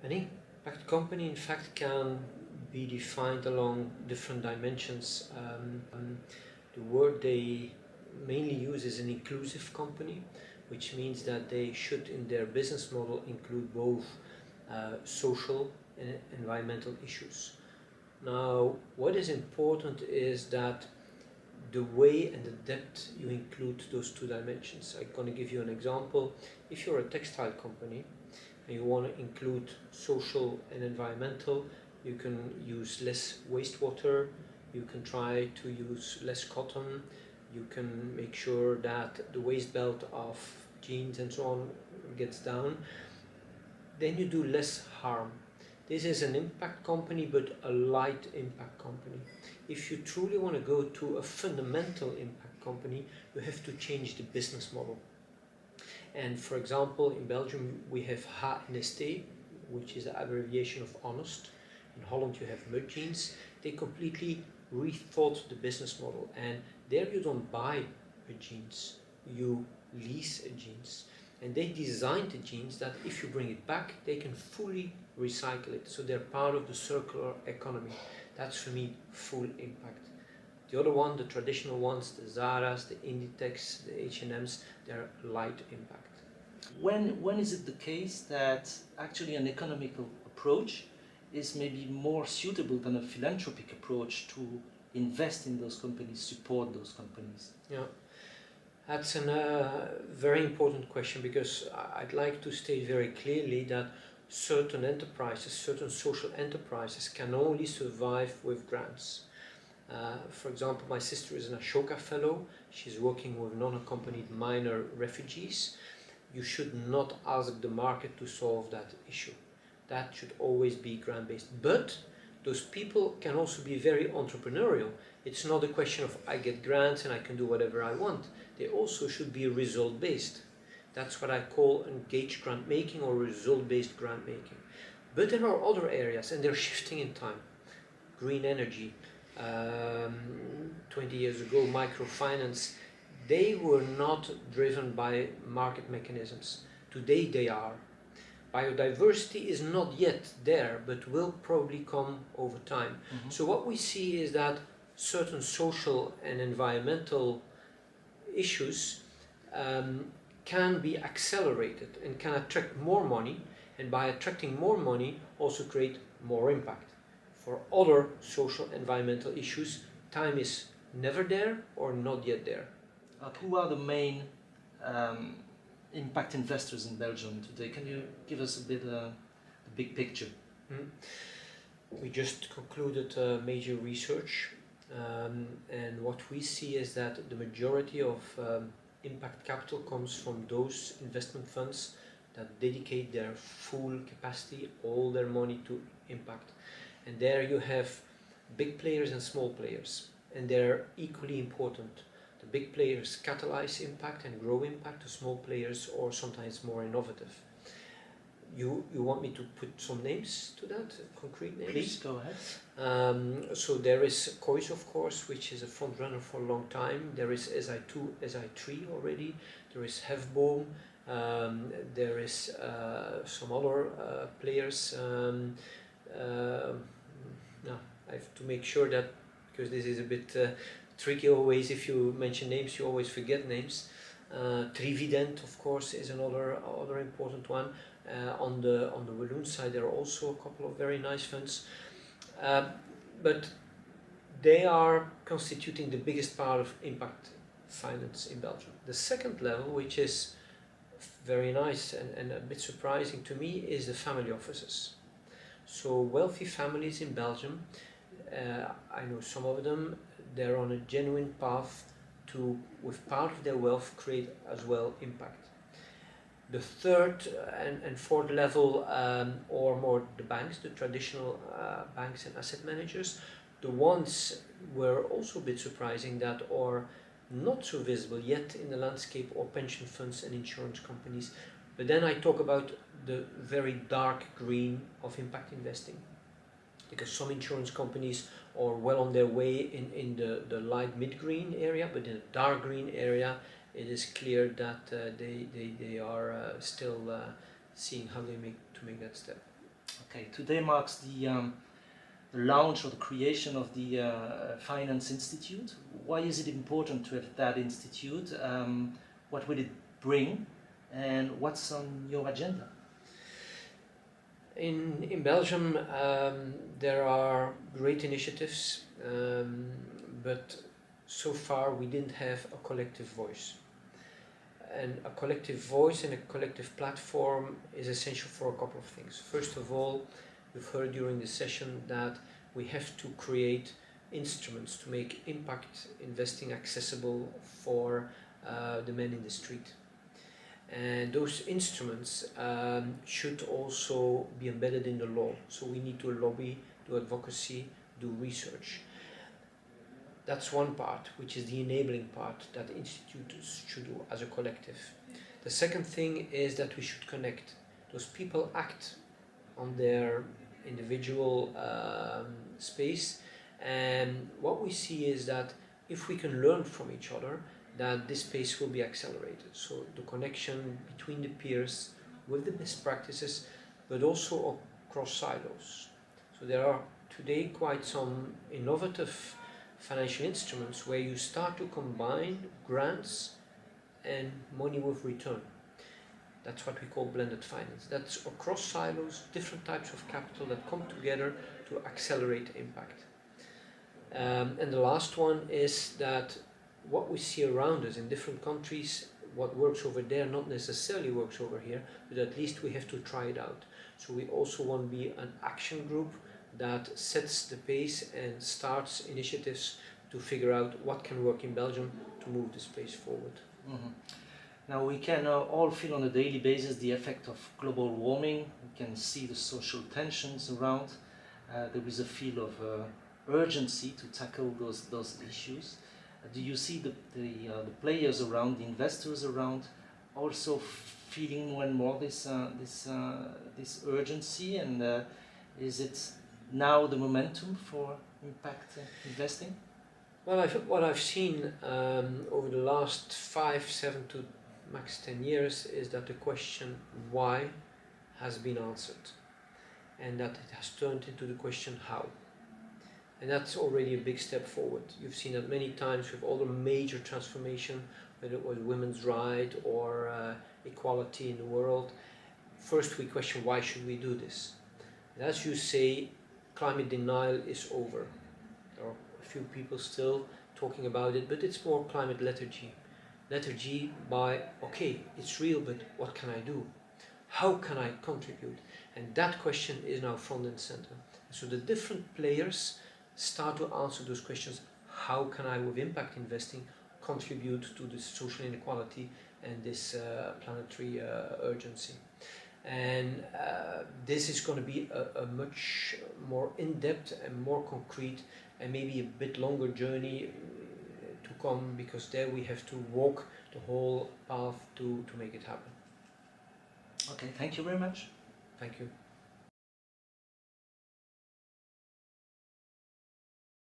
An impact company, in fact, can be defined along different dimensions. The word they mainly use is an inclusive company, which means that they should, in their business model, include both social and environmental issues. Now, what is important is that the way and the depth you include those two dimensions. I'm going to give you an example. If you're a textile company and you want to include social and environmental, you can use less wastewater, you can try to use less cotton, you can make sure that the waste belt of jeans and so on gets down, then you do less harm. This is an impact company, but a light impact company. If you truly want to go to a fundamental impact company, you have to change the business model. And for example, in Belgium we have HNST, which is the abbreviation of honest. In Holland you have mud jeans. They completely rethought the business model, and there you don't buy a jeans, you lease a jeans. And they designed the jeans that if you bring it back, they can fully recycle it. So they're part of the circular economy. That's for me full impact. The other one, the traditional ones, the Zara's, the Inditex, the H&M's, they're light impact. When is it the case that actually an economical approach is maybe more suitable than a philanthropic approach to invest in those companies, support those companies? Yeah, that's a very important question, because I'd like to state very clearly that certain enterprises, certain social enterprises can only survive with grants. For example, my sister is an Ashoka Fellow. She's working with non-accompanied minor refugees. You should not ask the market to solve that issue. That should always be grant-based. But those people can also be very entrepreneurial. It's not a question of I get grants and I can do whatever I want. They also should be result-based. That's what I call engaged grant making or result-based grant making. But there are other areas, and they're shifting in time. Green energy, 20 years ago, microfinance, they were not driven by market mechanisms. Today they are. Biodiversity is not yet there, but will probably come over time. Mm-hmm. So what we see is that certain social and environmental issues can be accelerated and can attract more money, and by attracting more money also create more impact. For other social environmental issues, time is never there or not yet there. Who are the main impact investors in Belgium today? Can you give us a bit a big picture? We just concluded major research, and what we see is that the majority of impact capital comes from those investment funds that dedicate their full capacity, all their money to impact. And there you have big players and small players, and they're equally important. The big players catalyze impact and grow impact. The small players are sometimes more innovative. You want me to put some names to that, concrete names? Please, go ahead. So there is COIS, of course, which is a front runner for a long time. There is SI2, SI3 already. There is Hefboom. There is some other players. Now, I have to make sure that, because this is a bit tricky always, if you mention names, you always forget names. Trivident, of course, is another important one. On the Walloon side, there are also a couple of very nice funds, but they are constituting the biggest part of impact finance in Belgium. The second level, which is very nice and a bit surprising to me, is the family offices. So wealthy families in Belgium, I know some of them, they're on a genuine path to, with part of their wealth, create as well impact. The third and fourth level, or more the banks, the traditional banks and asset managers, the ones were also a bit surprising that are not so visible yet in the landscape, or pension funds and insurance companies. But then I talk about the very dark green of impact investing, because some insurance companies are well on their way in the light mid-green area, but in the dark green area it is clear that they are still seeing how they make that step. Okay, today marks the launch or the creation of the Finance Institute. Why is it important to have that institute? What will it bring? And what's on your agenda? In Belgium, there are great initiatives, but so far we didn't have a collective voice. And a collective voice and a collective platform is essential for a couple of things. First of all, you've heard during the session that we have to create instruments to make impact investing accessible for the men in the street. And those instruments should also be embedded in the law. So we need to lobby, do advocacy, do research. That's one part, which is the enabling part that the institute should do as a collective. The second thing is that we should connect. Those people act on their individual space, and what we see is that if we can learn from each other, that this space will be accelerated. So the connection between the peers with the best practices, but also across silos. So there are today quite some innovative financial instruments where you start to combine grants and money with return. That's what we call blended finance. That's across silos, different types of capital that come together to accelerate impact. And the last one is that what we see around us in different countries, what works over there not necessarily works over here, but at least we have to try it out. So we also want to be an action group that sets the pace and starts initiatives to figure out what can work in Belgium to move the space forward. Mm-hmm. Now we can all feel on a daily basis the effect of global warming. We can see the social tensions around. There is a feel of urgency to tackle those issues. Do you see the players around, the investors around, also feeling more and more this urgency? And is it now the momentum for impact investing? Well, what I've seen over the last 5, 7 to max 10 years is that the question why has been answered, and that it has turned into the question how. And that's already a big step forward. You've seen that many times with all the major transformation, whether it was women's rights or equality in the world. First we question why should we do this? And as you say, climate denial is over. There are a few people still talking about it, but it's more climate lethargy. Lethargy by, okay, it's real, but what can I do? How can I contribute? And that question is now front and center. So the different players start to answer those questions. How can I, with impact investing, contribute to this social inequality and this planetary urgency? And this is going to be a much more in-depth and more concrete and maybe a bit longer journey to come, because there we have to walk the whole path to make it happen. Okay, thank you very much. Thank you.